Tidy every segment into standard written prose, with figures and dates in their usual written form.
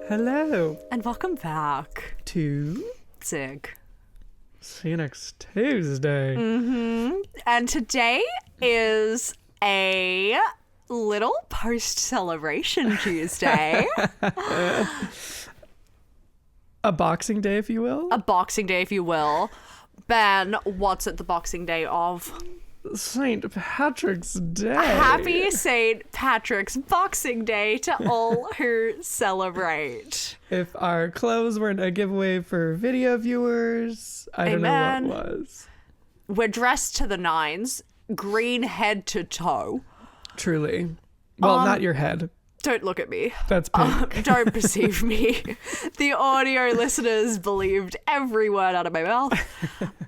Hello And welcome back to Zig. See You Next Tuesday. And today is a little post-celebration Tuesday. A Boxing Day, if you will. A Boxing Day, if you will. Ben, what's it the Boxing Day of? St. Patrick's Day. Happy St. Patrick's Boxing Day to all who celebrate. If our clothes weren't a giveaway for video viewers, I don't know what was. We're dressed to the nines, green head to toe. Truly. Well, not your head. Don't look at me. That's pink. Don't perceive me. The audio listeners believed every word out of my mouth.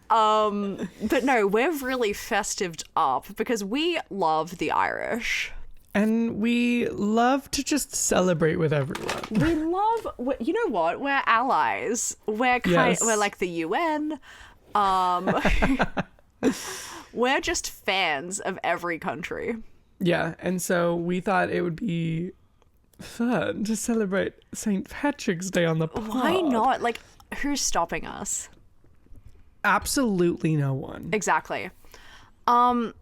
But no, we're really festived up because we love the Irish. And we love to just celebrate with everyone. We love, you know what? We're allies. We're we're like the UN. We're just fans of every country. Yeah, and so we thought it would be fun to celebrate St. Patrick's Day on the pod. Why not? Like, who's stopping us? Absolutely no one. Exactly. How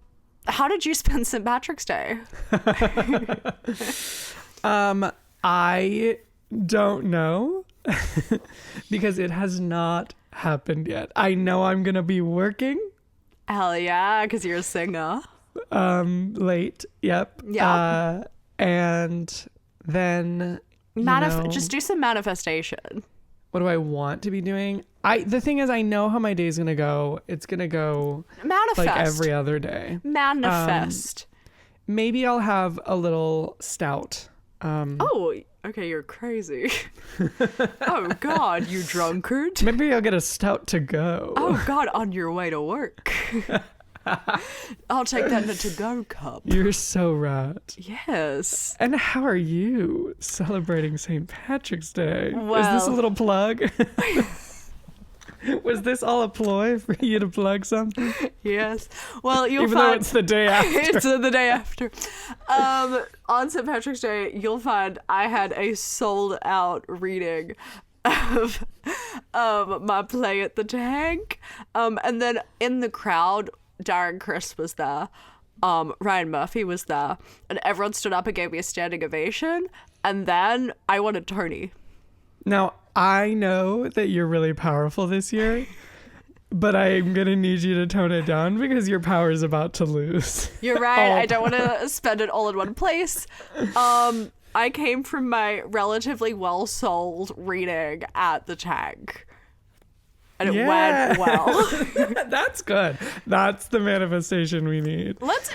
did you spend St. Patrick's Day? I don't know because it has not happened yet. I know I'm going to be working. Hell yeah, because you're a singer. Late. Yep. Yeah. And then just do some manifestation. What do I want to be doing? The thing is, I know how my day's gonna go. It's gonna go Manifest. like every other day. Manifest. Maybe I'll have a little stout. Oh, okay, you're crazy. Oh God, you drunkard. Maybe I'll get a stout to go. Oh God, on your way to work. I'll take that in a to-go cup. You're so right. Yes. And how are you celebrating St. Patrick's Day? Well, is this a little plug? Was this all a ploy for you to plug something? Yes. Well, you'll Even find though it's the day after. It's the day after. On St. Patrick's Day, you'll find I had a sold-out reading of my play at the Tank. And then in the crowd, Darren Criss was there. Ryan Murphy was there. And everyone stood up and gave me a standing ovation. And then I wanted Tony. Now, I know that you're really powerful this year, but I'm going to need you to tone it down because your power is about to lose. You're right. I don't want to spend it all in one place. I came from my relatively well-sold reading at the Tank. And it went well. That's good. That's the manifestation we need. Let's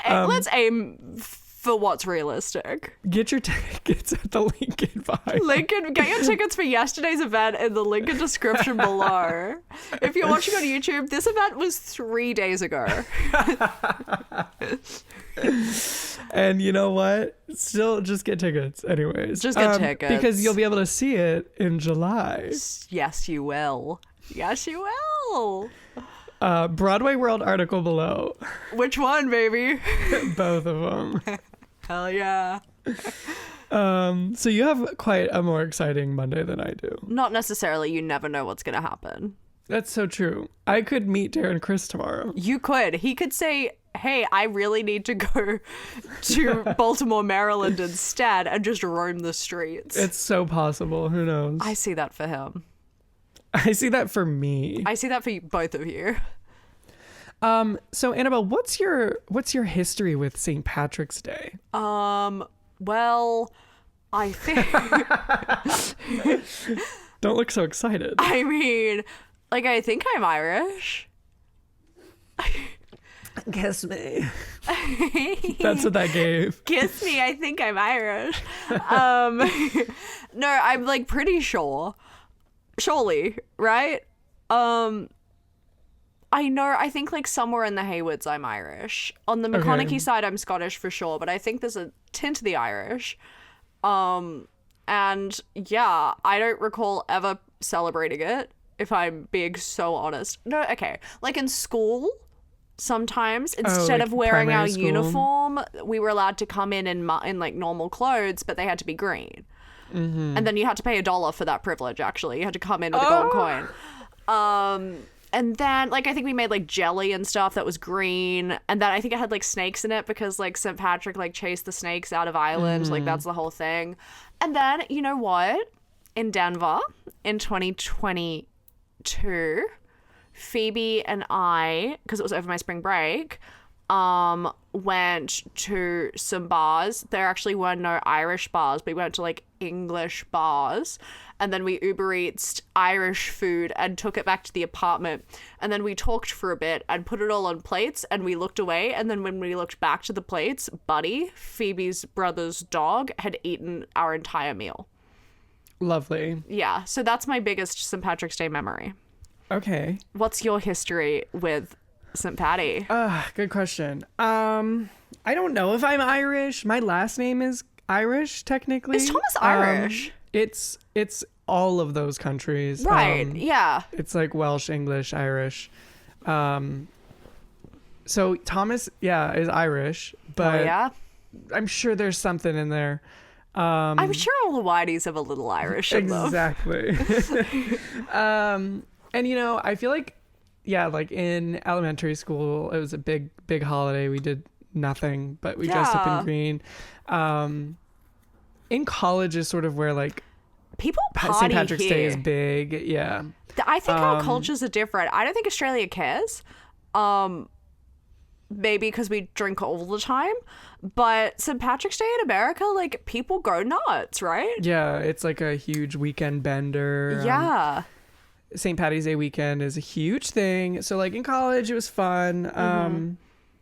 aim for what's realistic. Get your tickets at the link in bio. Get your tickets for yesterday's event in the link in description below. If you're watching on YouTube, this event was 3 days ago. And you know what? Still, just get tickets anyways. Just get tickets. Because you'll be able to see it in July. Yes, you will. Yes, you will. Broadway World article below. Which one, baby? Both of them. Hell yeah. So you have quite a more exciting Monday than I do. Not necessarily. You never know what's going to happen. That's so true. I could meet Darren Criss tomorrow. You could. He could say, hey, I really need to go to Baltimore, Maryland instead and just roam the streets. It's so possible. Who knows? I see that for him. I see that for me. I see that for both of you. So Annabel, what's your history with St. Patrick's Day? Well, I think Don't look so excited. I mean, like, I think I'm Irish. Kiss me. That's what that gave. Kiss me, I think I'm Irish. No, I'm like pretty sure. Surely, right? I think like somewhere in the Haywoods I'm Irish. On the McConaughey side I'm Scottish for sure, but I think there's a tint to the Irish. And yeah, I don't recall ever celebrating it, if I'm being so honest. No, okay. Like in school, sometimes instead like of wearing our school. uniform, we were allowed to come in like normal clothes, but they had to be green. And then you had to pay $1 for that privilege, actually. You had to come in with a gold coin. And then, like, I think we made, like, jelly and stuff that was green. And then I think it had, like, snakes in it because, like, St. Patrick, like, chased the snakes out of Ireland. Like, that's the whole thing. And then, you know what? In Denver, in 2022, Phoebe and I, because it was over my spring break, went to some bars. There actually were no Irish bars, but we went to like English bars, and then we Uber Eats'd Irish food and took it back to the apartment, and then we talked for a bit and put it all on plates, and we looked away, and then when we looked back to the plates, Buddy, Phoebe's brother's dog, had eaten our entire meal. Lovely. Yeah, so that's my biggest St. Patrick's Day memory. Okay. What's your history with St. Patty? Good question. I don't know if I'm Irish. My last name is Irish, technically. Is Thomas Irish? It's all of those countries. Right, yeah. It's like Welsh, English, Irish. So Thomas, is Irish, but yeah? I'm sure there's something in there. I'm sure all the whiteys have a little Irish in them. Exactly. And you know, I feel like, like in elementary school, it was a big holiday. We did nothing, but we dressed up in green. In college is sort of where like people party St. Patrick's here. Day is big. Yeah. I think our cultures are different. I don't think Australia cares. Maybe because we drink all the time, but St. Patrick's Day in America, like people go nuts, right? Yeah, it's like a huge weekend bender. Yeah. St. Patty's Day weekend is a huge thing. So like in college, it was fun.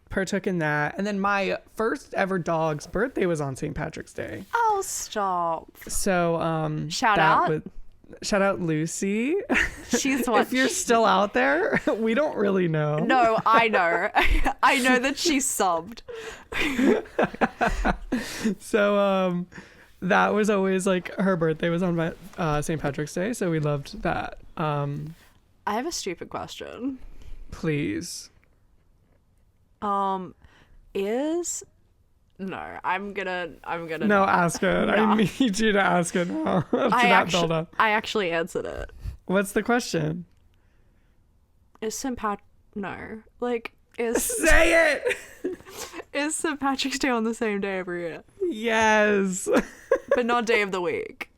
Partook in that. And then my first ever dog's birthday was on St. Patrick's Day. Oh, stop. So shout out. Shout out Lucy. She's what? If you're still out there, we don't really know. No, I know. I know that she subbed. So that was always like her birthday was on my St. Patrick's Day, so we loved that. I have a stupid question. Please. No, I'm gonna No, ask it. No. I need you to ask it now. I actually answered it. What's the question? Is St. No. Like, is Say it! Is St. Patrick's Day on the same day every year? Yes. But not day of the week.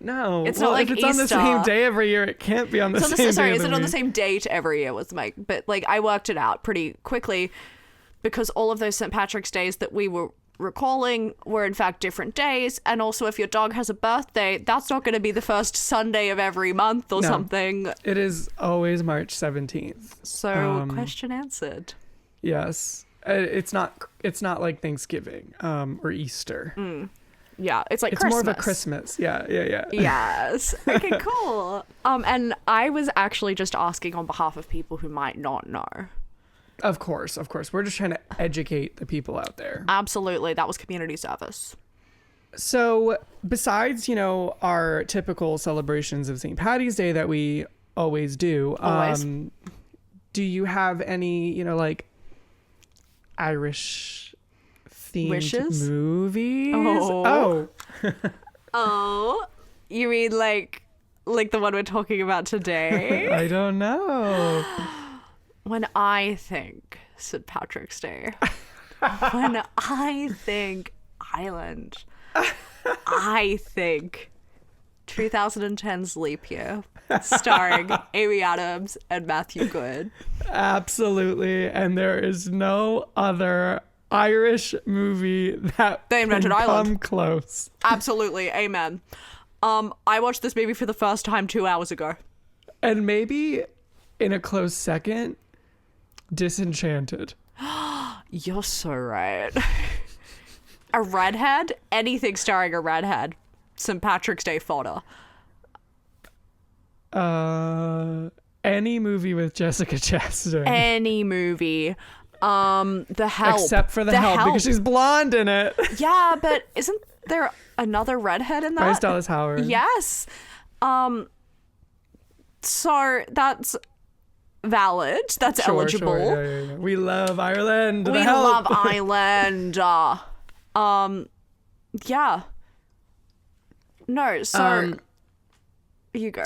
No. It's not like if it's Easter. on the same day every year, it can't be on the same day. Sorry, of is the it on the week. same date every year was my, but like I worked it out pretty quickly because all of those St. Patrick's Days that we were recalling were in fact different days. And also if your dog has a birthday, that's not going to be the first Sunday of every month or something. It is always March 17th. So question answered. Yes. It's not like Thanksgiving or Easter. Yeah, it's like it's Christmas. more of a Christmas. Yeah. Yes. Okay, cool. And I was actually just asking on behalf of people who might not know. Of course. We're just trying to educate the people out there. Absolutely. That was community service. So besides, our typical celebrations of St. Patty's Day that we always do, do you have any, like Irish themed wishes? Movies? Oh, you mean like the one we're talking about today? I don't know. When I think St. Patrick's Day, when I think Ireland, I think 2010's Leap Year, starring Amy Adams and Matthew Goode. Absolutely. And there is no other Irish movie that They invented can Ireland. come close. Absolutely. Amen. I watched this movie for the first time 2 hours ago. And maybe in a close second, Disenchanted. You're so right. A redhead? Anything starring a redhead. St. Patrick's Day fodder. Any movie with Jessica Chastain. Any movie. The Help. Except for the help, because she's blonde in it. Yeah, but isn't there another redhead in that? Bryce Dallas Howard. Yes. So that's valid. That's eligible. Sure. Yeah. We love Ireland. We love Ireland. Yeah. No, so you go.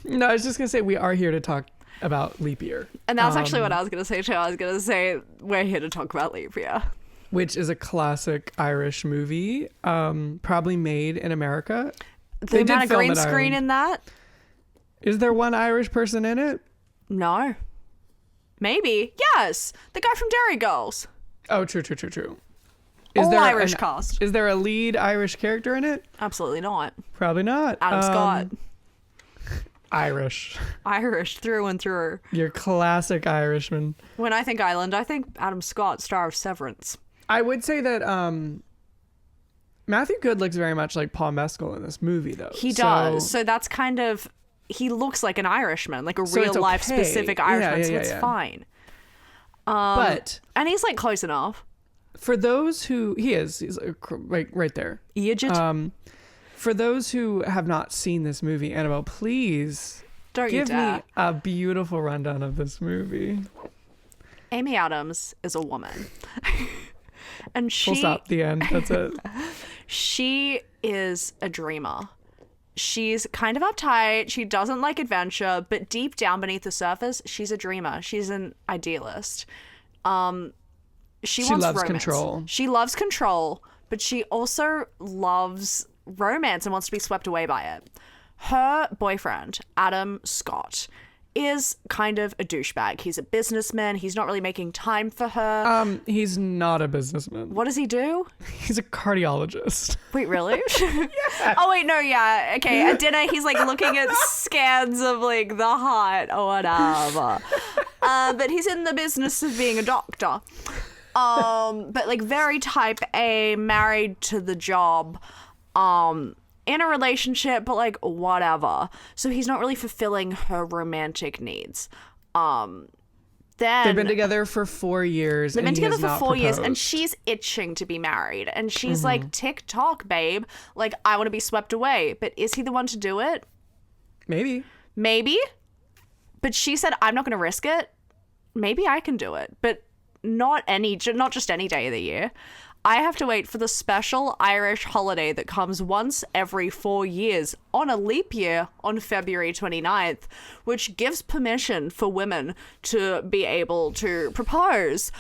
No, I was just gonna say we are here to talk about leap year, And that's actually what I was gonna say too. I was gonna say we're here to talk about leap year, which is a classic Irish movie, probably made in America. The amount of green screen in that. Is there one Irish person in it? No. Maybe. Yes. The guy from Dairy Girls. Oh, true. All Irish cast. Is there a lead Irish character in it? Absolutely not. Probably not. Adam Scott. Irish. Irish through and through. Your classic Irishman. When I think Ireland, I think Adam Scott, star of Severance. I would say that Matthew Goode looks very much like Paul Mescal in this movie, though. He does. So that's kind of... He looks like an Irishman, like a real-life specific Irishman, so it's fine. But... And he's, like, close enough. For those who... He's right there. Idiot. For those who have not seen this movie, Annabelle, please give me a beautiful rundown of this movie. Amy Adams is a woman. And she... Full stop. The end. That's it. She is a dreamer. She's kind of uptight. She doesn't like adventure, but deep down beneath the surface, she's a dreamer. She's an idealist. She wants loves romance. Control. She loves control, but she also loves romance and wants to be swept away by it. Her boyfriend, Adam Scott, is kind of a douchebag. He's a businessman. He's not really making time for her. He's not a businessman. What does he do? He's a cardiologist. Wait, really? Yeah. Oh, wait, no, yeah. Okay, at dinner, he's, like, looking at scans of, like, the heart or whatever. But he's in the business of being a doctor. But, like, very type A, married to the job. In a relationship, but like whatever. So he's not really fulfilling her romantic needs. Then they've been together for 4 years. They've been together for 4 years, and she's itching to be married. And she's like, tick tock, babe. Like, I want to be swept away. But is he the one to do it? Maybe. But she said, I'm not going to risk it. Maybe I can do it, but not just any day of the year. I have to wait for the special Irish holiday that comes once every 4 years on a leap year on February 29th, which gives permission for women to be able to propose.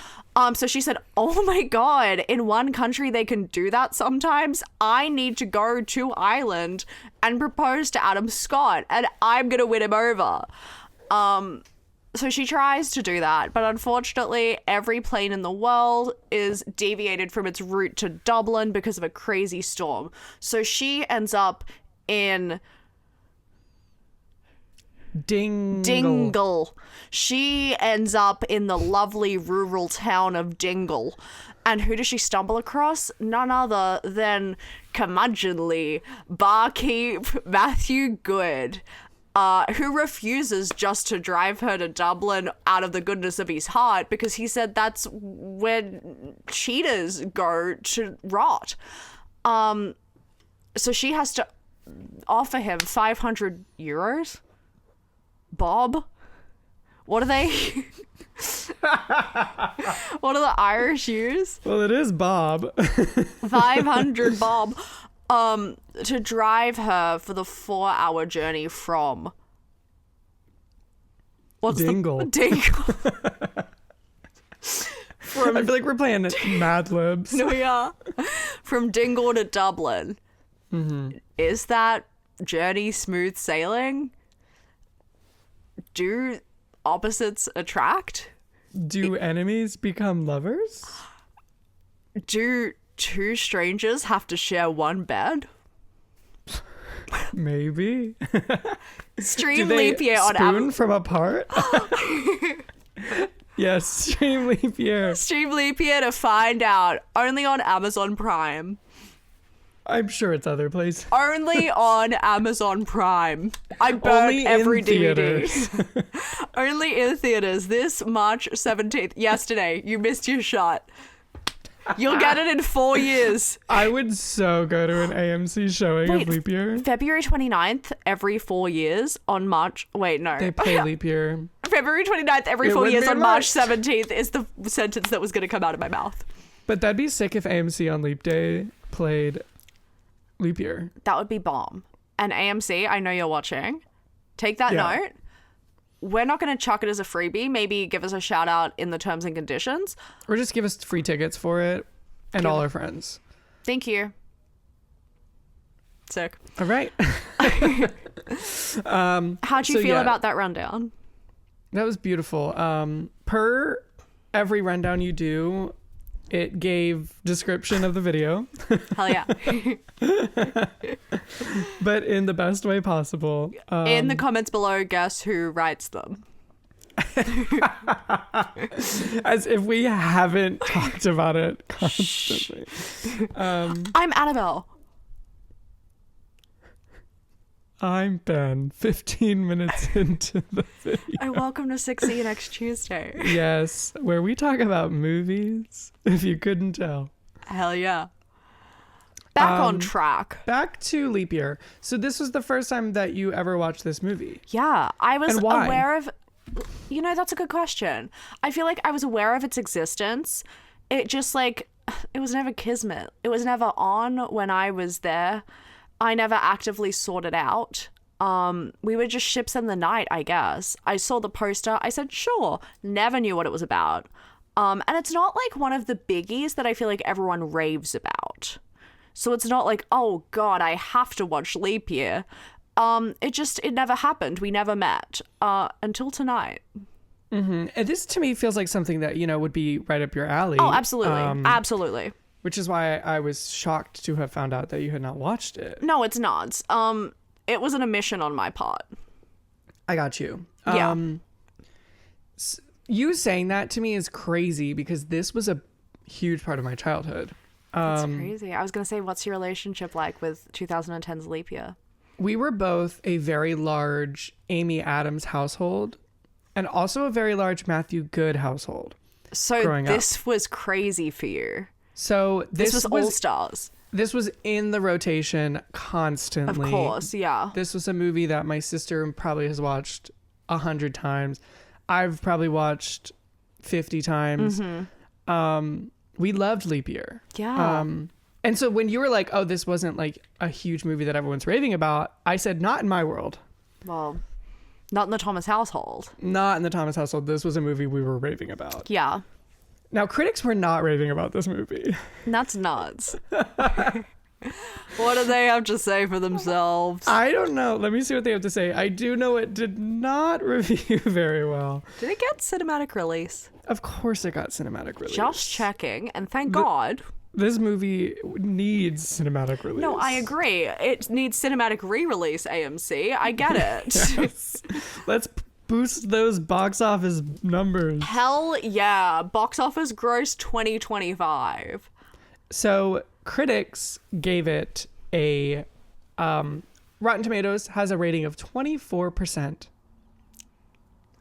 So she said, oh my God, in one country they can do that sometimes. I need to go to Ireland and propose to Adam Scott, and I'm going to win him over. So she tries to do that, but unfortunately, every plane in the world is deviated from its route to Dublin because of a crazy storm. So she ends up in Dingle. She ends up in the lovely rural town of Dingle. And who does she stumble across? None other than curmudgeonly barkeep Matthew Goode. Who refuses just to drive her to Dublin out of the goodness of his heart because he said that's where cheaters go to rot. So she has to offer him 500 euros. Bob? What are they? What do the Irish use? Well, it is Bob. 500 Bob. To drive her for the 4-hour journey from Dingle. Dingle. I feel like we're playing Mad Libs. No, we are. From Dingle to Dublin. Mm-hmm. Is that journey smooth sailing? Do opposites attract? Do enemies become lovers? Do two strangers have to share one bed? Maybe. Stream leap year on Amazon. From apart? Yes, stream leap year. Stream leap year to find out. Only on Amazon Prime. I'm sure it's other places. Only on Amazon Prime. I burnt every DVD. Only in theaters this March 17th. Yesterday, you missed your shot. You'll get it in 4 years. I would so go to an AMC showing of leap year. February 29th every 4 years on March... Wait, no. They play leap year. February 29th every 4 years on March 17th is the sentence that was going to come out of my mouth. But that'd be sick if AMC on leap day played leap year. That would be bomb. And AMC, I know you're watching. Take that note. We're not going to chuck it as a freebie. Maybe give us a shout out in the terms and conditions. Or just give us free tickets for it and all our friends. Thank you. Sick. All right. How'd you feel about that rundown? That was beautiful. Per every rundown you do, it gave description of the video. Hell yeah. But in the best way possible. In the comments below, guess who writes them? As if we haven't talked about it constantly. I'm Annabel. I'm Ben, 15 minutes into the video. And welcome to 6E next Tuesday. Yes, where we talk about movies, if you couldn't tell. Hell yeah. Back on track. Back to leap year. So this was the first time that you ever watched this movie. Yeah, I was And why? aware of... You know, that's a good question. I feel like I was aware of its existence. It just like... It was never kismet. It was never on when I was there. I never actively sought it out. We were just ships in the night, I guess. I saw the poster. I said, sure. Never knew what it was about. And it's not like one of the biggies that I feel like everyone raves about. So it's not like, oh God, I have to watch Leap Year. It never happened. We never met until tonight. Mm-hmm. And this to me feels like something that, you know, would be right up your alley. Oh, absolutely. Absolutely. Which is why I was shocked to have found out that you had not watched it. No, it's not. It was an omission on my part. I got you. Yeah. You saying that to me is crazy because this was a huge part of my childhood. That's crazy. I was going to say, what's your relationship like with 2010's Leap Year? We were both a very large Amy Adams household and also a very large Matthew Goode household. So this was crazy for you. So this was All Stars. This was in the rotation constantly. Of course, yeah. This was a movie that my sister probably has watched 100 times. I've probably watched 50 times. Mm-hmm. We loved Leap Year. Yeah. And so when you were like, oh, this wasn't like a huge movie that everyone's raving about, I said, not in my world. Well, not in the Thomas household. Not in the Thomas household. This was a movie we were raving about. Yeah. Now, critics were not raving about this movie. That's nuts. What do they have to say for themselves? I don't know. Let me see what they have to say. I do know it did not review very well. Did it get cinematic release? Of course it got cinematic release. Just checking, and thank God. This movie needs cinematic release. No, I agree. It needs cinematic re-release, AMC. I get it. Yes. Let's boost those box office numbers. Hell yeah. Box office gross 2025. So critics gave it a Rotten Tomatoes has a rating of 24%.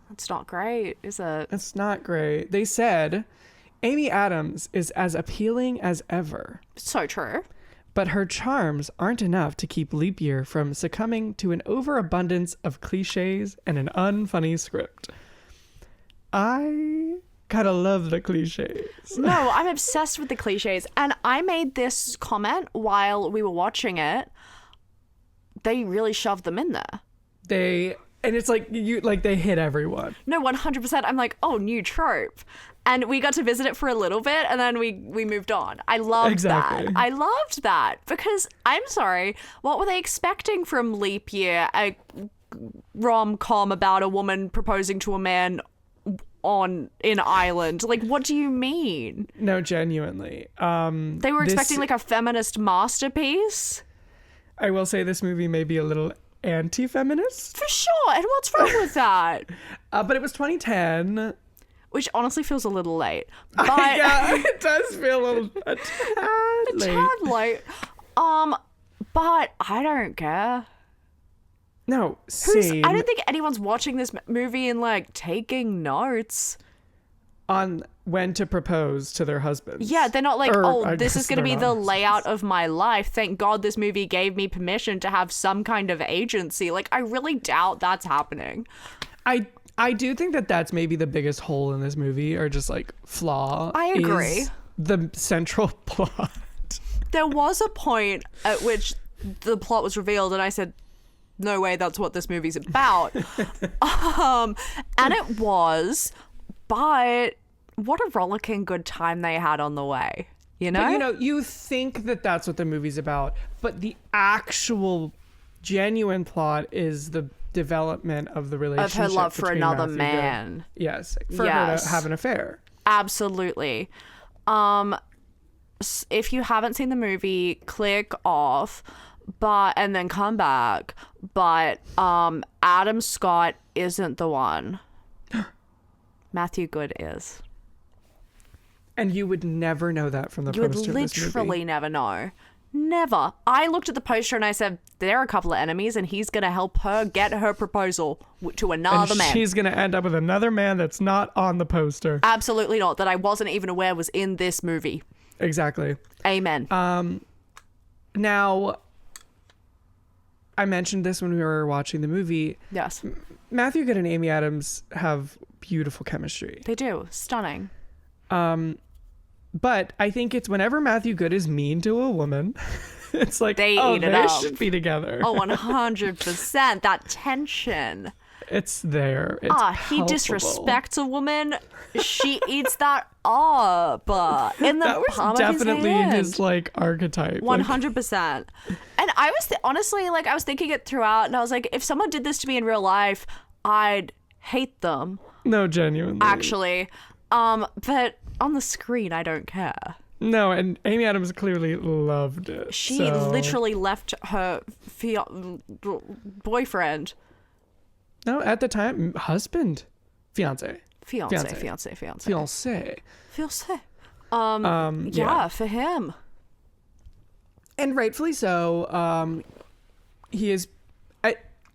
That's not great, is it? It's not great. They said Amy Adams is as appealing as ever. So true. But her charms aren't enough to keep Leap Year from succumbing to an overabundance of cliches and an unfunny script. I kind of love the cliches. No, I'm obsessed with the cliches. And I made this comment while we were watching it. They really shoved them in there. And it's like they hit everyone. No, 100%. I'm like, oh, new trope. And we got to visit it for a little bit, and then we moved on. I loved that. I loved that because I'm sorry, what were they expecting from Leap Year? A rom-com about a woman proposing to a man in Ireland. Like, what do you mean? No, genuinely. They were expecting like a feminist masterpiece. I will say this movie may be a little anti-feminist. For sure. And what's wrong with that? But it was 2010. Which honestly feels a little late. But yeah, it does feel a tad late. But I don't care. No, same. I don't think anyone's watching this movie and like taking notes on when to propose to their husbands. Yeah, they're not like, this is going to be the layout of my life. Thank God this movie gave me permission to have some kind of agency. Like, I really doubt that's happening. I do think that that's maybe the biggest hole in this movie, or just like flaw. I agree. Is the central plot. There was a point at which the plot was revealed, and I said, no way, that's what this movie's about. And it was, but what a rollicking good time they had on the way, you know? But, you know, you think that that's what the movie's about, but the actual genuine plot is the development of the relationship of her love for another Matthew man. Goode. Yes, for her to have an affair. Absolutely. If you haven't seen the movie, click off, and then come back. But Adam Scott isn't the one. Matthew Goode is. And you would never know that from the poster of this movie. You would literally never know. Never. I looked at the poster and I said, there are a couple of enemies and he's going to help her get her proposal to another man. She's going to end up with another man that's not on the poster. Absolutely not. That I wasn't even aware was in this movie. Exactly. Amen. Now, I mentioned this when we were watching the movie. Yes. Matthew Goode and Amy Adams have beautiful chemistry. They do. Stunning. But I think it's whenever Matthew Goode is mean to a woman, it's like, they eat it up. Should be together. Oh, 100%. That tension. It's there. It's he disrespects a woman. She eats that up in the that was palm definitely of his hand. his like archetype. 100%. And I was honestly, like, I was thinking it throughout, and I was like, if someone did this to me in real life, I'd hate them. No, genuinely. Actually, but on the screen, I don't care. No, and Amy Adams clearly loved it. She literally left her boyfriend. No, at the time, husband, fiance. Fiance. Yeah, for him. And rightfully so. He is.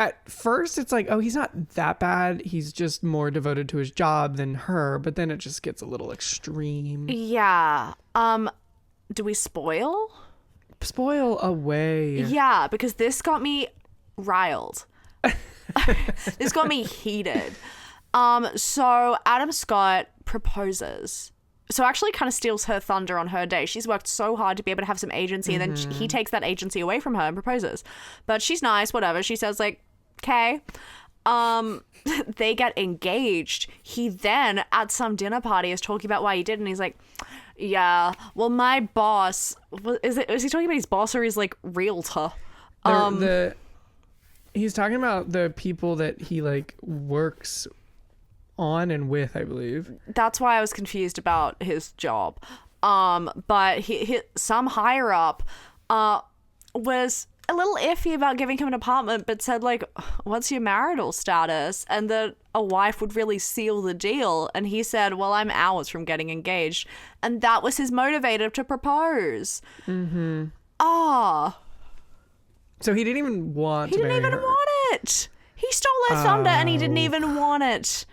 At first, it's like, oh, he's not that bad. He's just more devoted to his job than her. But then it just gets a little extreme. Yeah. Do we spoil? Spoil away. Yeah, because this got me riled. This got me heated. So Adam Scott proposes. So actually kind of steals her thunder on her day. She's worked so hard to be able to have some agency, and then he takes that agency away from her and proposes. But she's nice, whatever. She says, like, okay. They get engaged. He then, at some dinner party, is talking about why he did, and he's like, yeah, well, my boss... Is he talking about his boss or his, like, realtor? He's talking about the people that he, like, works on and with, I believe. That's why I was confused about his job. But he some higher up was a little iffy about giving him an apartment, but said, like, what's your marital status? And that a wife would really seal the deal. And he said, well, I'm hours from getting engaged. And that was his motivator to propose. So he didn't even want to marry her. He didn't even want it. He stole her thunder and he didn't even want it.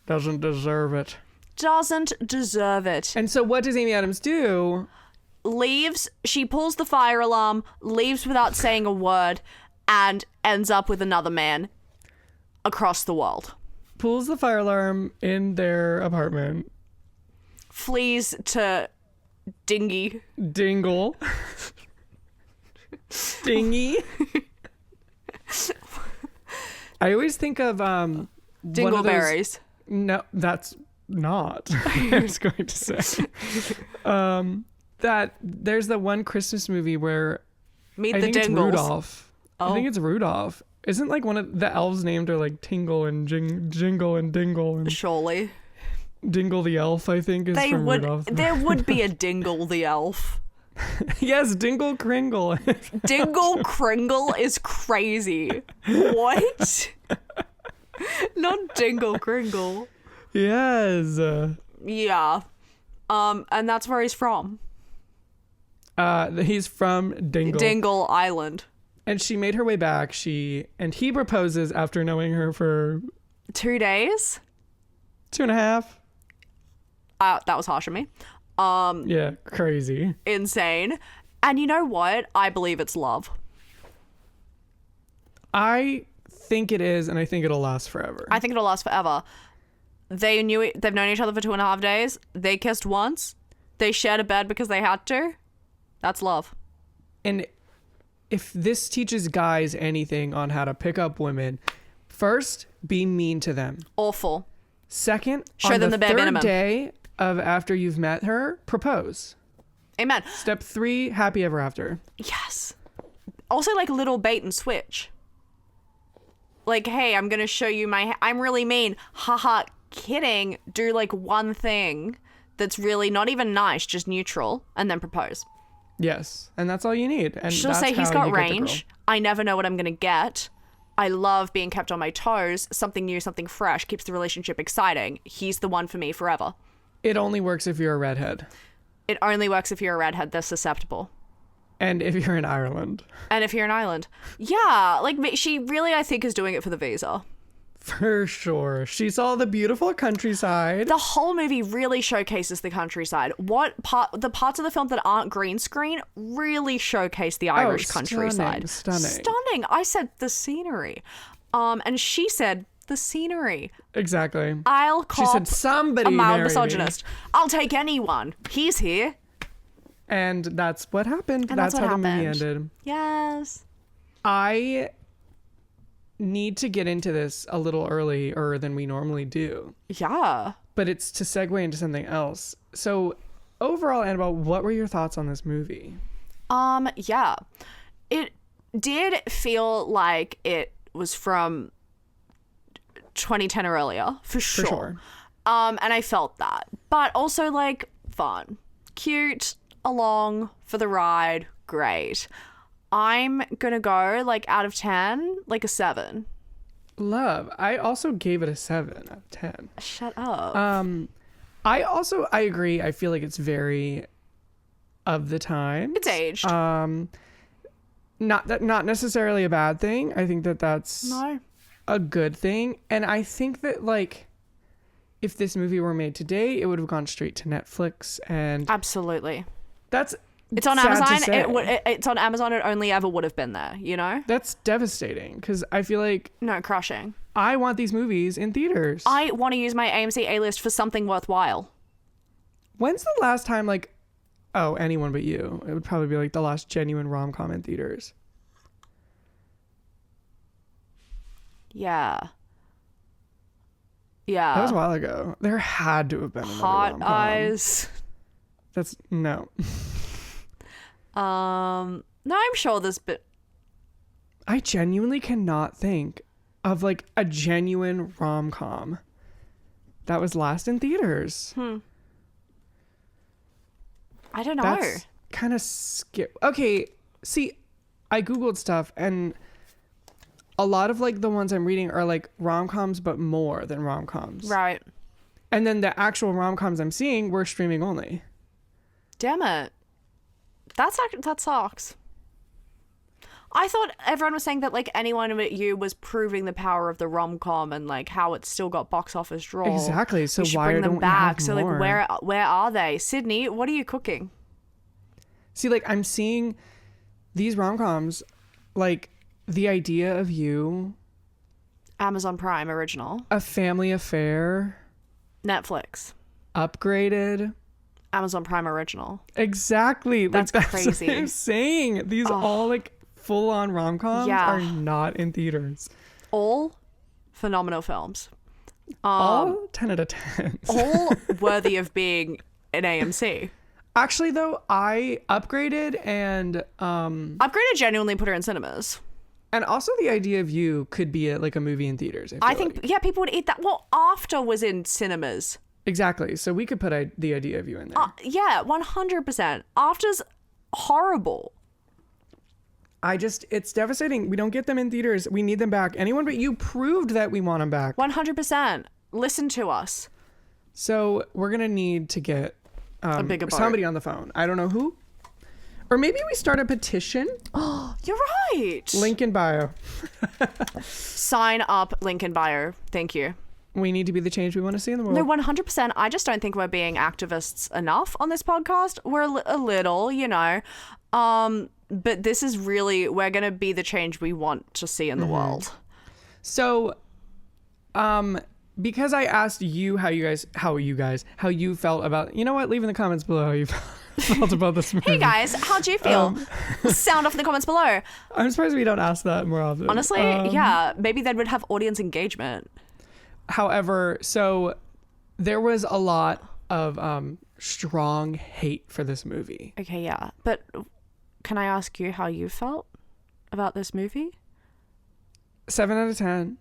Doesn't deserve it. Doesn't deserve it. And so what does Amy Adams do? Leaves. She pulls the fire alarm, leaves without saying a word, and ends up with another man across the world. Pulls the fire alarm in their apartment. Flees to Dingle. Dingy. I always think of Dingleberries. No, that's not. I was going to say that there's the one Christmas movie where Meet I the think it's Dingles. Rudolph. I think it's Rudolph. Isn't like one of the elves named are like Tingle and Jingle and Dingle and Surely. Dingle the elf, I think, is from Rudolph. There would be a Dingle the elf. Yes, Dingle Kringle. Dingle Kringle is crazy. What? Not Dingle Kringle. Yes. Yeah. And that's where he's from. He's from Dingle. Dingle Island. And she made her way back. He proposes after knowing her for 2 days. 2.5. That was harsh of me. Yeah, crazy. Insane. And you know what? I believe it's love. I think it is, and I think it'll last forever. I think it'll last forever. They've known each other for 2.5 days. They kissed once. They shared a bed because they had to. That's love. And if this teaches guys anything on how to pick up women, first, be mean to them. Awful. Second, show on them the bare third minimum. day of after you've met her, propose. Amen. Step 3, happy ever after. Yes. Also, like, little bait and switch. Like, hey, I'm gonna show you I'm really mean. Haha, kidding. Do like one thing that's really not even nice, just neutral, and then propose. Yes, and that's all you need. And She'll that's say he's how got you get the girl. range. I never know what I'm gonna get. I love being kept on my toes. Something new, something fresh keeps the relationship exciting. He's the one for me forever. It only works if you're a redhead. It only works if you're a redhead. They're susceptible. And if you're in Ireland. And if you're in Ireland. Yeah, like, she really, I think, is doing it for the visa. For sure. She saw the beautiful countryside. The whole movie really showcases the countryside. The parts of the film that aren't green screen really showcase the Irish countryside. Stunning. I said the scenery. And she said the scenery. Exactly. I'll cop She said somebody a mild marry misogynist. me. I'll take anyone. He's here. And that's what happened. And that's what how the movie happened. ended. Yes. I need to get into this a little earlier than we normally do. Yeah. But it's to segue into something else. So overall, Annabelle, what were your thoughts on this movie? Yeah. It did feel like it was from 2010 or earlier, for sure. And I felt that. But also, like, fun. Cute, along for the ride, great. I'm gonna go, like, out of 10, like a 7. Love. I also gave it a 7 out of 10. Shut up. I agree. I feel like it's very of the time. It's aged. Not necessarily a bad thing. I think that's No. a good thing. And I think that, like, if this movie were made today, it would have gone straight to Netflix. And Absolutely. it's on sad to Amazon. say. It's on Amazon. It only ever would have been there, you know? That's devastating because I feel like No, crushing. I want these movies in theaters. I want to use my AMC A-list for something worthwhile. When's the last time, like, oh, anyone but you? It would probably be like the last genuine rom-com in theaters. Yeah. Yeah. That was a while ago. There had to have been another Hot rom-com. Eyes. That's no. No, I'm sure there's bit. I genuinely cannot think of, like, a genuine rom-com that was last in theaters. I don't know. That's kind of Okay, see, I googled stuff and a lot of, like, the ones I'm reading are, like, rom-coms but more than rom-coms. Right. And then the actual rom-coms I'm seeing were streaming only. Damn it. That sucks. I thought everyone was saying that, like, Anyone But You was proving the power of the rom-com and, like, how it's still got box office draw. Exactly. So We should why bring don't them back? we have So, more? like, where are they? Sydney, what are you cooking? See, like, I'm seeing these rom-coms, like, The Idea of You, Amazon Prime original. A Family Affair, Netflix. Upgraded. Amazon Prime original. Exactly. That's like, crazy. What I'm saying. These all, like, full-on rom-coms Yeah. are not in theaters. All phenomenal films. All 10 out of 10. All worthy of being an AMC. Actually, though, I Upgraded and Upgraded genuinely put her in cinemas. also The Idea of You could be like a movie in theaters. I think, yeah, people would eat that. Well, After was in cinemas. Exactly. So we could put The Idea of You in there. Yeah, 100%. After's horrible. It's devastating. We don't get them in theaters. We need them back. Anyone But You proved that we want them back. 100%. Listen to us. So we're going to need to get A bigger boat. somebody on the phone. I don't know who. Or maybe we start a petition. You're right. Link in bio. Sign up, link in bio. Thank you. We need to be the change we want to see in the world. No, 100%. I just don't think we're being activists enough on this podcast. We're a little, you know. But this is really, we're going to be the change we want to see in the world. So, because I asked you how you felt about, you know what, leave in the comments below how you felt felt about this movie. Hey guys, how'd you feel? Sound off in the comments below. I'm surprised we don't ask that more often. Honestly, yeah, maybe that would have audience engagement. However, so there was a lot of strong hate for this movie. Okay, yeah. But can I ask you how you felt about this movie? 7 out of 10.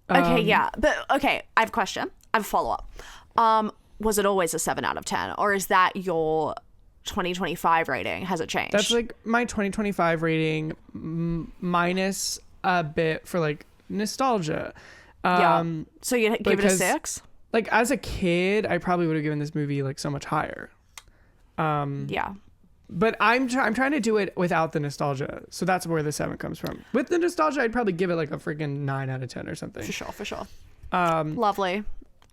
Okay, yeah. But okay, I have a question. I have a follow-up. Was it always a 7 out of 10? Or is that your 2025 rating? Has it changed? That's like my 2025 rating minus a bit for like nostalgia. Yeah. So you give it a 6? Like as a kid, I probably would have given this movie like so much higher. Yeah. But I'm trying to do it without the nostalgia. So that's where the 7 comes from. With the nostalgia, I'd probably give it like a freaking 9 out of 10 or something. For sure. Lovely.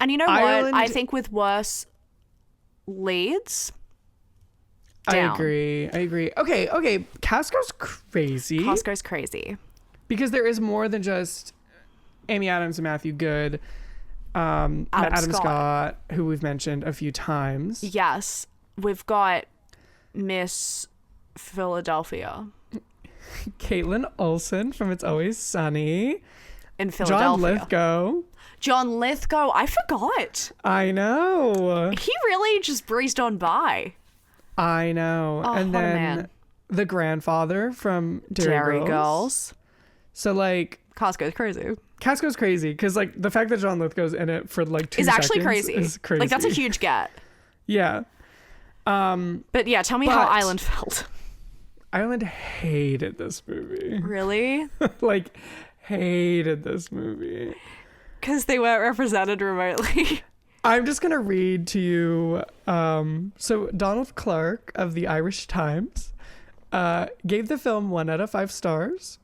And you know Ireland, what? I think with worse leads, down. I agree. Okay. Cast goes crazy. Cast goes crazy. Because there is more than just Amy Adams and Matthew Goode. Adam Scott, who we've mentioned a few times. Yes. We've got Miss Philadelphia. Caitlin Olsen from It's Always Sunny. In Philadelphia. John Lithgow. I forgot. I know. He really just breezed on by. I know. Oh, and then man. the grandfather from Derry Girls. So like Cast goes crazy. Cast goes crazy because like the fact that John Lithgow's in it for like 2 is seconds actually crazy. is crazy. Like that's a huge get. Yeah. But yeah, tell me how Island felt. Island hated this movie. Really? Like hated this movie. Because they weren't represented remotely. I'm just going to read to you. So Donald Clark of the Irish Times gave the film 1 out of 5 stars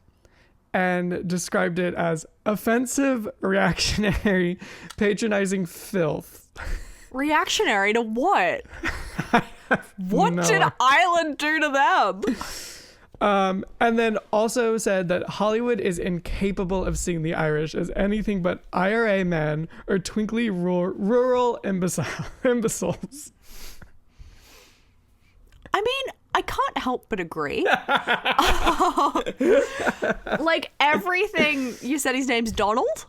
and described it as offensive, reactionary, patronizing filth. Reactionary to what? What did Island do to them? And then also said that Hollywood is incapable of seeing the Irish as anything but IRA men or twinkly rural imbeciles. I mean, I can't help but agree. Like everything you said, his name's Donald.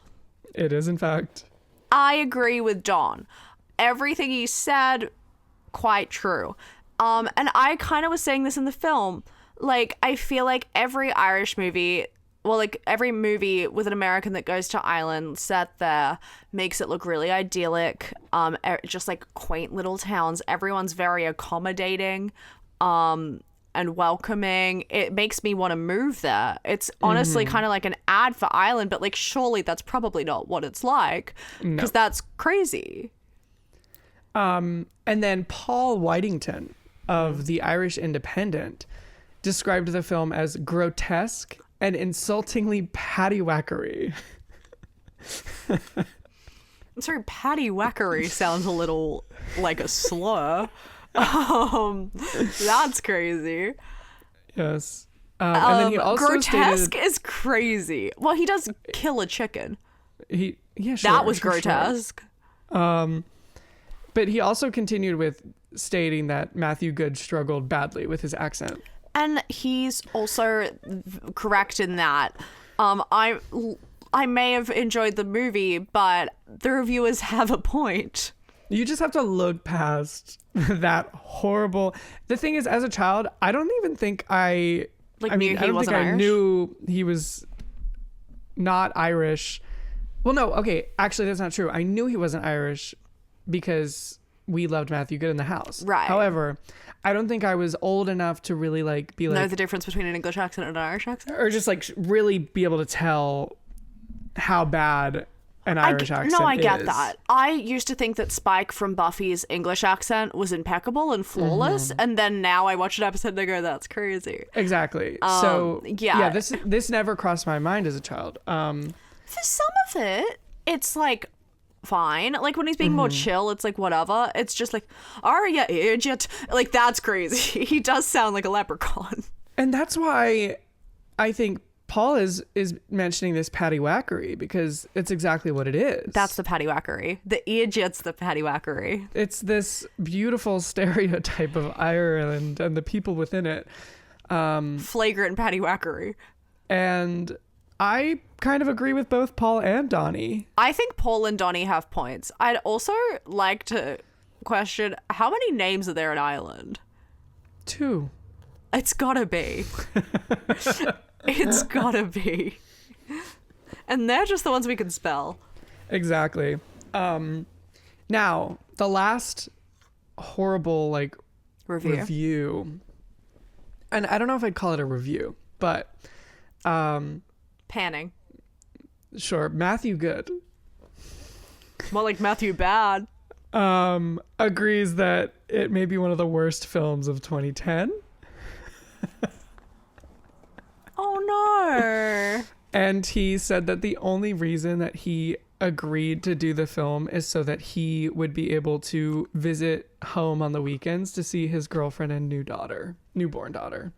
It is, in fact. I agree with Don. Everything he said, quite true. And I kind of was saying this in the film. Like, I feel like every Irish movie, well, like every movie with an American that goes to Ireland set there makes it look really idyllic. Just like quaint little towns. Everyone's very accommodating, and welcoming. It makes me want to move there. It's honestly kind of like an ad for Ireland, but like surely that's probably not what it's like because that's crazy. And then Paul Whitington of the Irish Independent described the film as grotesque and insultingly paddywhackery. Sorry, paddywhackery sounds a little like a slur. That's crazy. Yes. And then he also grotesque is crazy. Well, he does kill a chicken. Sure, that was grotesque. Sure. But he also continued with stating that Matthew Goode struggled badly with his accent. And he's also correct in that. I may have enjoyed the movie, but the reviewers have a point. You just have to look past that horrible. The thing is, as a child, I don't even think I knew he was not Irish. Well, no, okay, actually, that's not true. I knew he wasn't Irish because we loved Matthew Goode in the house. Right. However, I don't think I was old enough to really know the difference between an English accent and an Irish accent, or just like really be able to tell how bad an Irish accent is. No, I get that. I used to think that Spike from Buffy's English accent was impeccable and flawless, and then now I watch an episode and I go, "That's crazy." Exactly. This never crossed my mind as a child. For some of it, it's like fine. Like when he's being more chill, it's like whatever. It's just like, are you idiot? Like that's crazy. He does sound like a leprechaun. And that's why I think Paul is mentioning this paddywhackery because it's exactly what it is. That's the paddywhackery. The Egypt's the paddywhackery. It's this beautiful stereotype of Ireland and the people within it. Flagrant paddywhackery. And I kind of agree with both Paul and Donnie. I think Paul and Donnie have points. I'd also like to question, how many names are there in Ireland? 2. It's gotta be. It's gotta be. And they're just the ones we can spell. Exactly. Now, the last horrible, like, review. And I don't know if I'd call it a review, but... Panning. Sure. Matthew Goode. More like Matthew Bad. Agrees that it may be one of the worst films of 2010. Oh no. And he said that the only reason that he agreed to do the film is so that he would be able to visit home on the weekends to see his girlfriend and newborn daughter.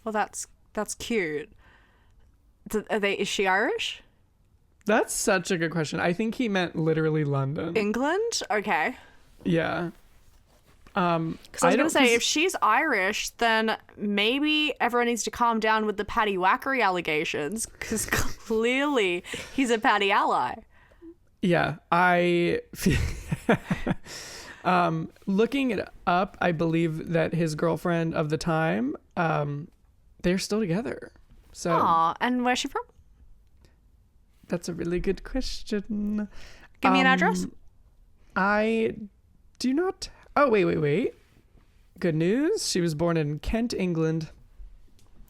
Well, that's cute. Is she Irish? That's such a good question. I think he meant literally London. England? Okay. Yeah. Because I was going to say, if she's Irish, then maybe everyone needs to calm down with the paddywhackery allegations, because clearly he's a paddy ally. Yeah, looking it up, I believe that his girlfriend of the time, they're still together. So. Aw, and where's she from? That's a really good question. Give me an address. I do not. Oh, wait. Good news. She was born in Kent, England.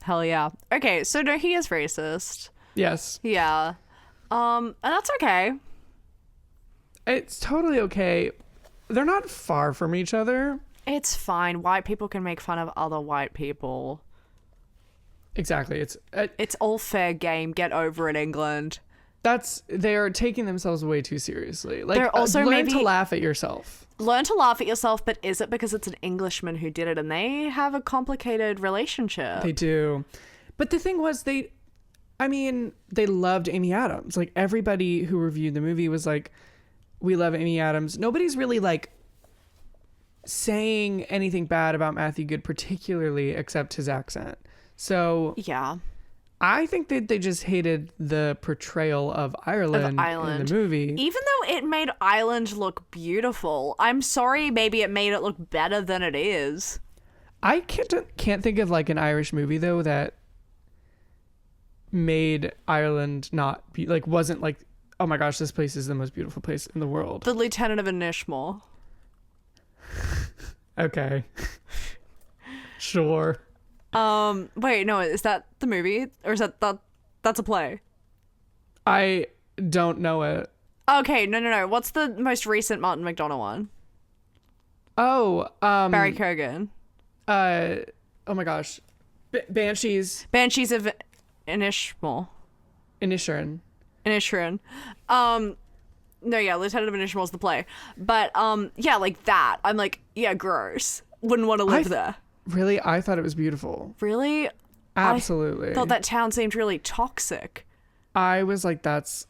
Hell yeah. Okay, so no, he is racist. Yes. Yeah. And that's okay. It's totally okay. They're not far from each other. It's fine. White people can make fun of other white people. Exactly. It's all fair game. Get over it, England. They're taking themselves way too seriously. Like, they're also learn to laugh at yourself. Learn to laugh at yourself, but is it because it's an Englishman who did it and they have a complicated relationship? They do. But the thing was, they loved Amy Adams. Like, everybody who reviewed the movie was like, we love Amy Adams. Nobody's really, like, saying anything bad about Matthew Goode particularly except his accent. So yeah, I think that they just hated the portrayal of Ireland in the movie. Even though it made Ireland look beautiful, I'm sorry, maybe it made it look better than it is. I can't think of like an Irish movie though that made Ireland not be like, wasn't like, oh my gosh, this place is the most beautiful place in the world. The Lieutenant of Inishmore. Okay. Sure. Wait, no, is that the movie? Or is that's a play? I don't know it. Okay, no. What's the most recent Martin McDonagh one? Oh, Barry Keoghan. Oh my gosh. Banshees of Inishmore. Inisherin. No, yeah, Lieutenant of Inishmore's the play. But, yeah, like that. I'm like, yeah, gross. Wouldn't want to live there. Really? I thought it was beautiful. Really? Absolutely. I thought that town seemed really toxic. I was like, that's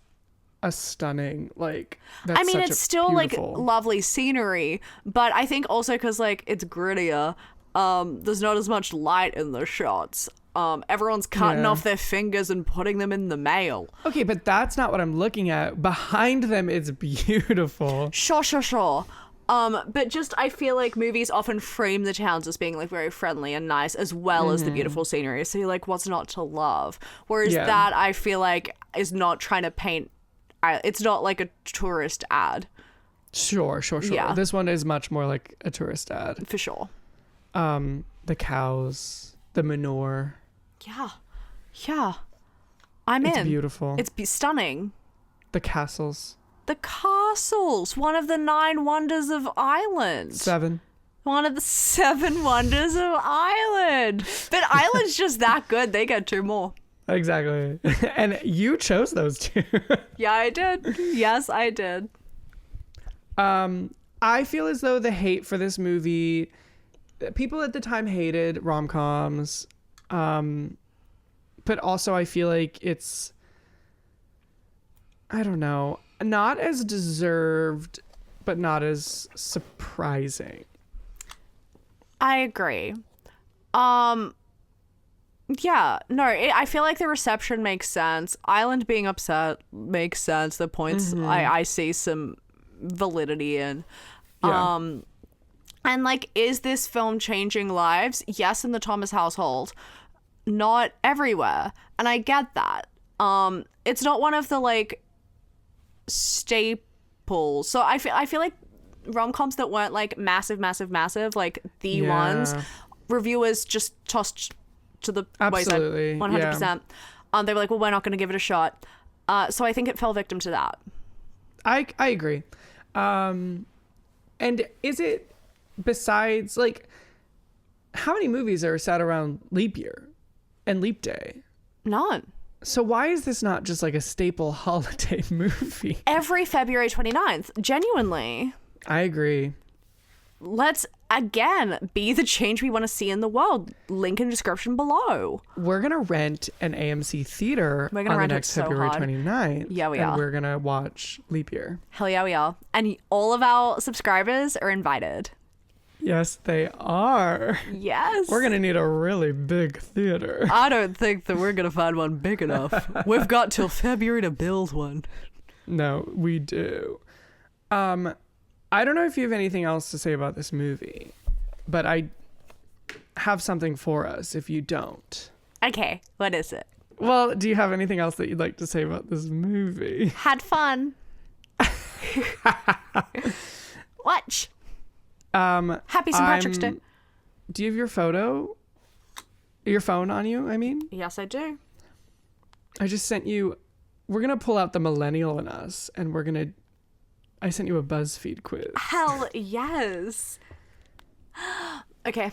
a stunning, like, that's I mean, it's still beautiful. like lovely scenery, but I think also because like it's grittier, there's not as much light in the shots. Everyone's cutting off their fingers and putting them in the mail. Okay, but that's not what I'm looking at. Behind them, it's beautiful. Sure. But just I feel like movies often frame the towns as being like very friendly and nice as well as the beautiful scenery. So you're like, what's not to love? Whereas that I feel like is not trying to paint. It's not like a tourist ad. Sure. Yeah. This one is much more like a tourist ad. For sure. The cows, the manure. Yeah. I'm in. It's beautiful. It's stunning. The castles. The castles, one of the 9 wonders of Ireland. 7. One of the 7 wonders of Ireland. But Ireland's just that good. They get 2 more. Exactly. And you chose those 2. Yeah, I did. Yes, I did. I feel as though the hate for this movie, people at the time hated rom-coms. but also I feel like it's, I don't know, not as deserved, but not as surprising. I agree. Yeah, no, I feel like the reception makes sense. Island being upset makes sense. The points I see some validity in. Yeah. And like, is this film changing lives? Yes, in the Thomas household, not everywhere, and I get that. It's not one of the like staples. So I feel like rom-coms that weren't like massive, like the ones, reviewers just tossed to the Absolutely. wayside 100%. They were like, well, we're not going to give it a shot. So I think it fell victim to that. I agree. And is it, besides, like, how many movies are set around leap year and leap day? None. So why is this not just like a staple holiday movie? Every February 29th, genuinely. I agree. Let's, again, be the change we want to see in the world. Link in description below. We're going to rent an AMC theater on the next February 29th. Yeah, we and are. We're going to watch Leap Year. Hell yeah, we are. And all of our subscribers are invited. Yes, they are. Yes. We're going to need a really big theater. I don't think that we're going to find one big enough. We've got till February to build one. No, we do. I don't know if you have anything else to say about this movie, but I have something for us if you don't. Okay, what is it? Well, do you have anything else that you'd like to say about this movie? Had fun. Watch. Happy St. Patrick's Day. Do you have your phone on you, I mean? Yes, I do. I just sent you, we're going to pull out the millennial in us, and I sent you a BuzzFeed quiz. Hell yes. Okay,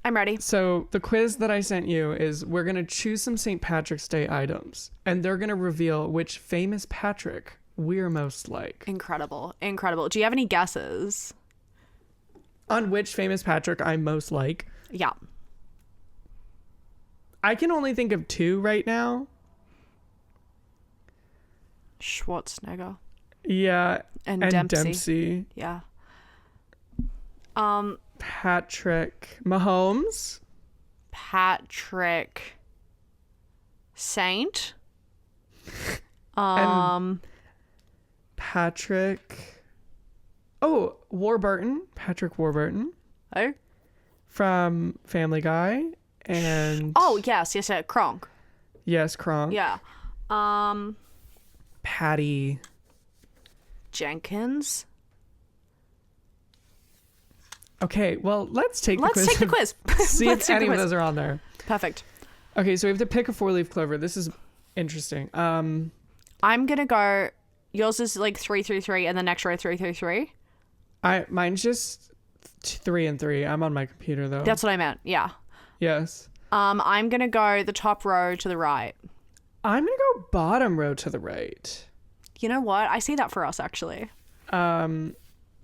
I'm ready. So the quiz that I sent you is, we're going to choose some St. Patrick's Day items, and they're going to reveal which famous Patrick we're most like. Incredible. Do you have any guesses? On which famous Patrick I'm most like? Yeah. I can only think of two right now. Schwarzenegger. Yeah. And Dempsey. Yeah. Patrick Mahomes. Patrick Saint. And Patrick. Oh, Warburton. Patrick Warburton. Oh. From Family Guy. And oh yes, Kronk. Yes, Kronk. Yeah. Patty Jenkins. Okay, well, let's take the quiz. See if any of those are on there. Perfect. Okay, so we have to pick a 4-leaf clover. This is interesting. I'm gonna go. Yours is like 3, 3, 3, and the next row 3, 3, 3. Mine's just 3 and 3. I'm on my computer though. That's what I meant. Yeah. Yes. I'm gonna go the top row to the right. I'm gonna go bottom row to the right. You know what? I see that for us actually.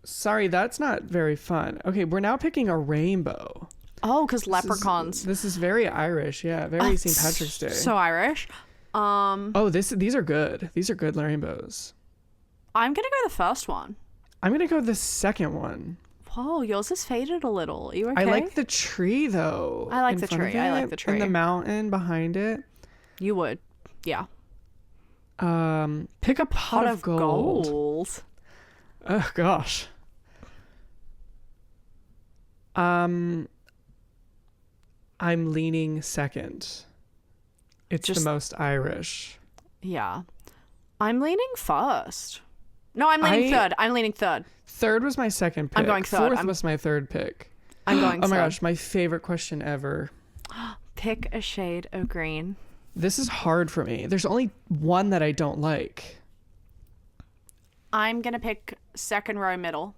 Sorry, that's not very fun. Okay, we're now picking a rainbow. Oh, because leprechauns. This is very Irish. Yeah, very St. Patrick's Day. So Irish. Oh, these are good. These are good rainbows. I'm gonna go the first one. I'm gonna go the second one. Whoa, yours is faded a little. Are you okay? I like the tree though. I like the tree. And the mountain behind it. You would. Yeah. Pick a pot of gold. Oh gosh. I'm leaning second. It's the most Irish. Yeah. I'm leaning first. No, I'm leaning third. I'm leaning third. Third was my second pick. I'm going third. Fourth was my third pick. I'm going third. Oh my gosh, my favorite question ever. Pick a shade of green. This is hard for me. There's only one that I don't like. I'm going to pick second row middle.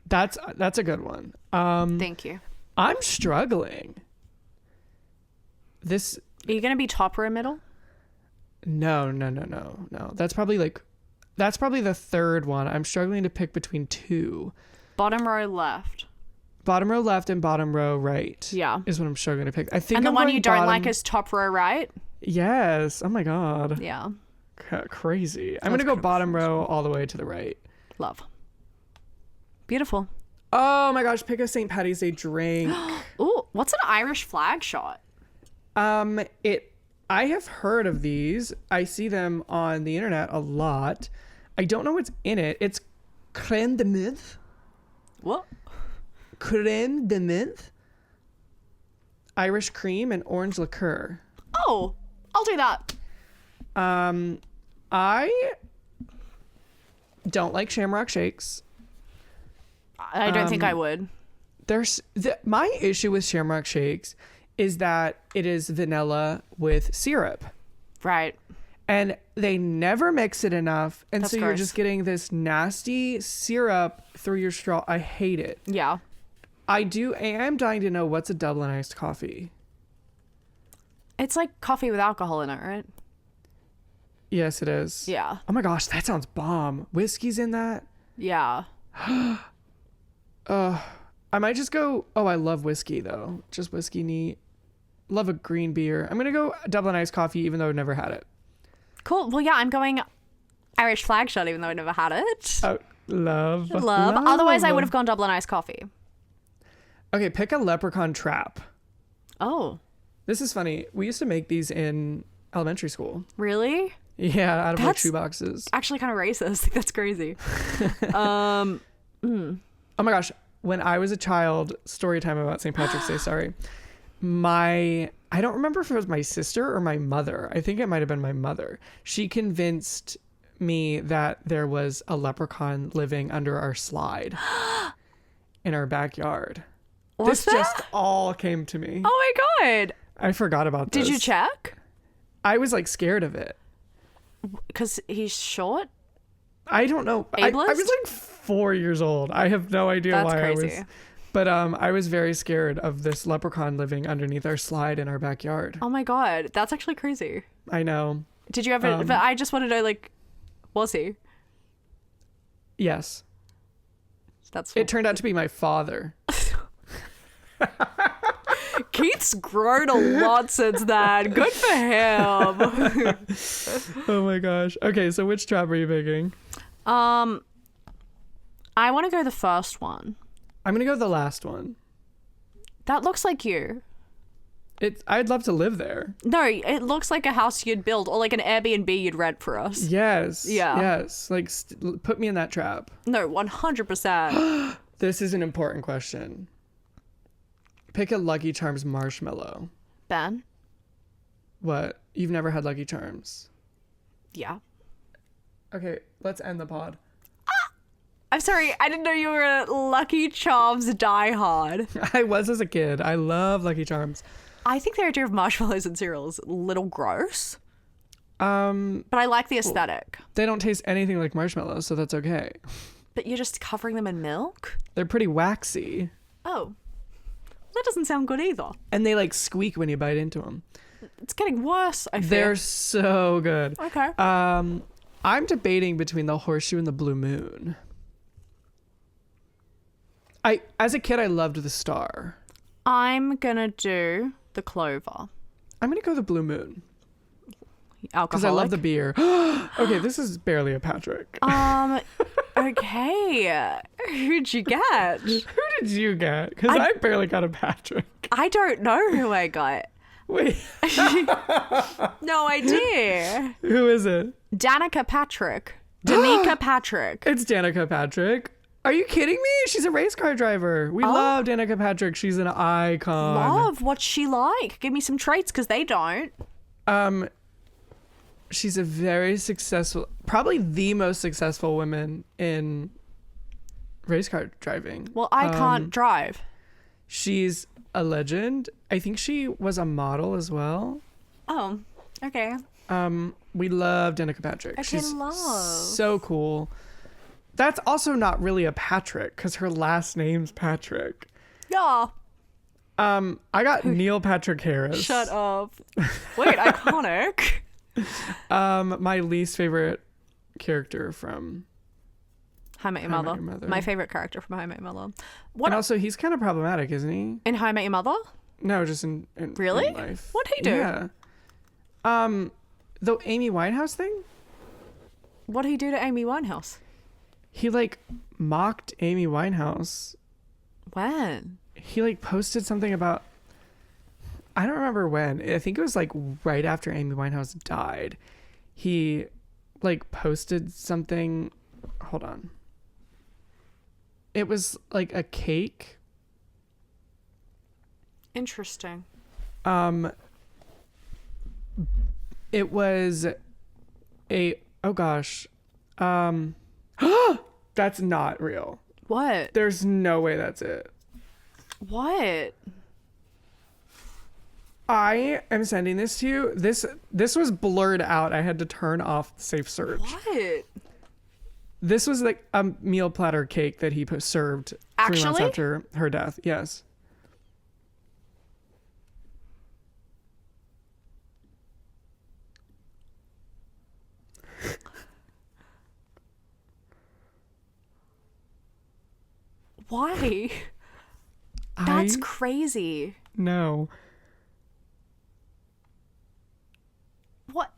That's a good one. Thank you. I'm struggling. Are you going to be top row middle? No. That's probably the third one. I'm struggling to pick between two. Bottom row left. bottom row left and bottom row right. Yeah. Is what I'm sure going to pick. I think And the I'm one going you don't bottom... like is top row right? Yes. Oh my God. Yeah. Crazy. I'm going to go bottom row all the way to the right. Love. Beautiful. Oh my gosh, pick a St. Patty's Day drink. Ooh, what's an Irish flag shot? I have heard of these. I see them on the internet a lot. I don't know what's in it. It's crème de menthe. What? Crème de menthe. Irish cream and orange liqueur. Oh, I'll do that. I don't like Shamrock Shakes. I don't think I would. My issue with Shamrock Shakes is that it is vanilla with syrup. Right. And they never mix it enough. And That's so you're gross. just getting this nasty syrup through your straw. I hate it. Yeah. I am dying to know what's a Dublin iced coffee. It's like coffee with alcohol in it, right? Yes, it is. Yeah. Oh my gosh, that sounds bomb. Whiskey's in that. Yeah. I might just go. Oh, I love whiskey though. Just whiskey neat. Love a green beer. I'm gonna go Dublin iced coffee, even though I've never had it. Cool. Well, yeah, I'm going Irish flag shot, even though I never had it. Oh, love. Otherwise, I would have gone Dublin iced coffee. Okay, pick a leprechaun trap. Oh, This is funny. We used to make these in elementary school. really? Yeah, out of like That's shoe boxes. Actually, kind of racist. That's crazy. Oh my gosh. When I was a child, story time about St. Patrick's Day, sorry. I don't remember if it was my sister or my mother. I think it might have been my mother. She convinced me that there was a leprechaun living under our slide in our backyard. Was This just all came to me. Oh my god! I forgot about this. Did you check? I was like scared of it. Because he's short. I don't know. I was like 4 years old. I have no idea That's why crazy. I was. But I was very scared of this leprechaun living underneath our slide in our backyard. Oh my god, that's actually crazy. I know. Did you ever? But I just want to know, like, was he? Yes. That's. It turned out to be my father. Keith's grown a lot since then. Good for him. Oh my gosh. Okay, so which trap are you picking? I want to go the first one. I'm gonna go the last one. That looks like you. I'd love to live there. No, it looks like a house you'd build or like an Airbnb you'd rent for us. Yes. Yeah. Yes. Like, put me in that trap. No, 100%. This is an important question. Pick a Lucky Charms marshmallow. Ben? What? You've never had Lucky Charms? Yeah. Okay, let's end the pod. I'm sorry, I didn't know you were a Lucky Charms diehard. I was as a kid. I love Lucky Charms. I think the idea of marshmallows and cereal is a little gross. But I like the aesthetic. They don't taste anything like marshmallows, so that's okay. But you're just covering them in milk? They're pretty waxy. Oh. That doesn't sound good either. And they like squeak when you bite into them. It's getting worse, I feel. They're so good. Okay. I'm debating between the horseshoe and the blue moon. As a kid, I loved the star. I'm gonna do the clover. I'm gonna go the blue moon Alcoholic. because I love the beer. Okay, this is barely a Patrick. Okay. Who'd you get? Who did you get? Because I barely got a Patrick. I don't know who I got. Wait, No idea. who is it? Danica Patrick. Danica Patrick. It's Danica Patrick. Are you kidding me? She's a race car driver. We love Danica Patrick. She's an icon. Love. What's she like? Give me some traits because they don't. She's a very successful, probably the most successful woman in race car driving. Well, I can't drive. She's a legend. I think she was a model as well. Oh, okay. We love Danica Patrick. Okay, She's love. so cool. That's also not really a Patrick because her last name's Patrick. Yeah. I got Neil Patrick Harris. Shut up. Wait, iconic. My least favorite character from How I Met Your How I Met Mother. Your Mother. My favorite character from How I Met Your Mother. What And also, he's kind of problematic, isn't he? in How I Met Your Mother? No, just in Really? in life. What'd he do? Yeah. The Amy Winehouse thing. What did he do to Amy Winehouse? He like mocked Amy Winehouse. When? He like posted something about. I don't remember when. I think it was like right after Amy Winehouse died. He like posted something. Hold on. It was like a cake. Interesting. It was a oh gosh. That's not real. What? There's no way that's it. What? I am sending this to you. This was blurred out. I had to turn off safe search. What? This was like a meal platter cake that he served 3 months Actually? after her death. Yes. Why? That's crazy. No. What?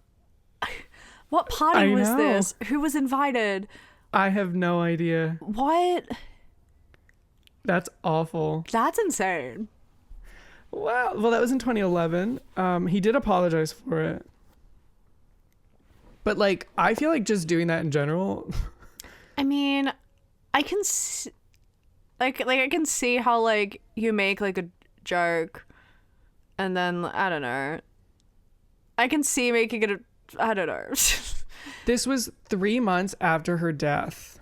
What party I was know. this? Who was invited? I have no idea. What? That's awful. That's insane. Wow. Well, that was in 2011. He did apologize for it. But like, I feel like just doing that in general. I mean, I can like I can see how like you make like a joke, and then I don't know. I can see making it. I don't know. This was 3 months after her death.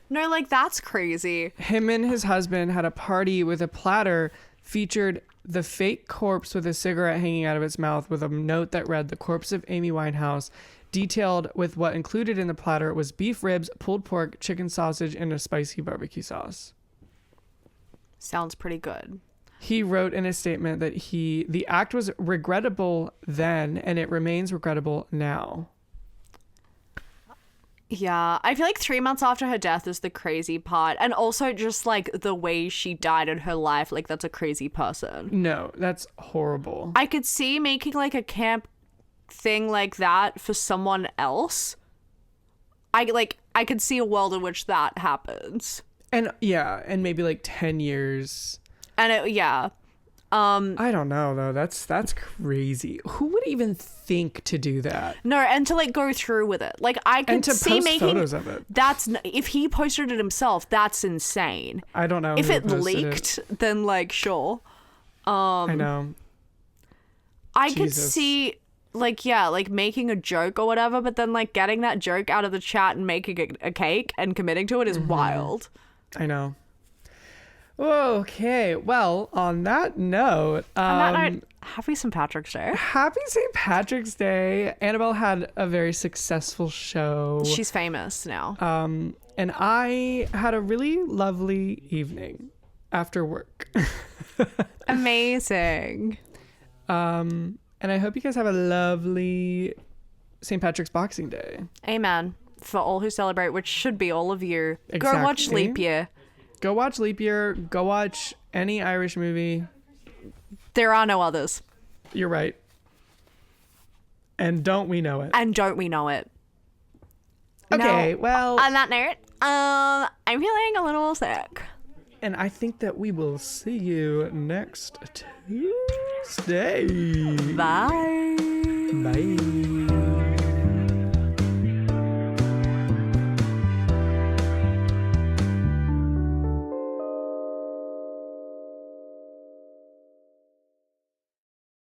No, like that's crazy. Him and his husband had a party with a platter featured the fake corpse with a cigarette hanging out of its mouth with a note that read, "The corpse of Amy Winehouse," detailed with what included in the platter was beef ribs, pulled pork, chicken sausage, and a spicy barbecue sauce. Sounds pretty good. He wrote in a statement that the act was regrettable then and it remains regrettable now. Yeah, I feel like 3 months after her death is the crazy part. And also just like the way she died in her life, like that's a crazy person. No, that's horrible. I could see making like a camp thing like that for someone else. I could see a world in which that happens. And yeah, and maybe like 10 years. And yeah. I don't know though. That's crazy. Who would even think to do that? No, and to like go through with it. Like I could And to see post making photos of it. if he posted it himself, that's insane. I don't know. If who it posted leaked, then like sure. I know. I could Jesus. see like yeah, like making a joke or whatever, but then like getting that joke out of the chat and making a cake and committing to it is wild. I know. Okay. Well, on that note, On that note, happy St. Patrick's Day. happy St. Patrick's Day. Annabelle had a very successful show. She's famous now. And I had a really lovely evening after work. Amazing. And I hope you guys have a lovely St. Patrick's Boxing Day. Amen. For all who celebrate, which should be all of you. Go watch Exactly. Leap Year. Go watch Leap Year. Go watch any Irish movie. There are no others. You're right. And don't we know it? And don't we know it? Okay, No. well, On that note, I'm feeling a little sick. and I think that we will see you next Tuesday. Bye. Bye.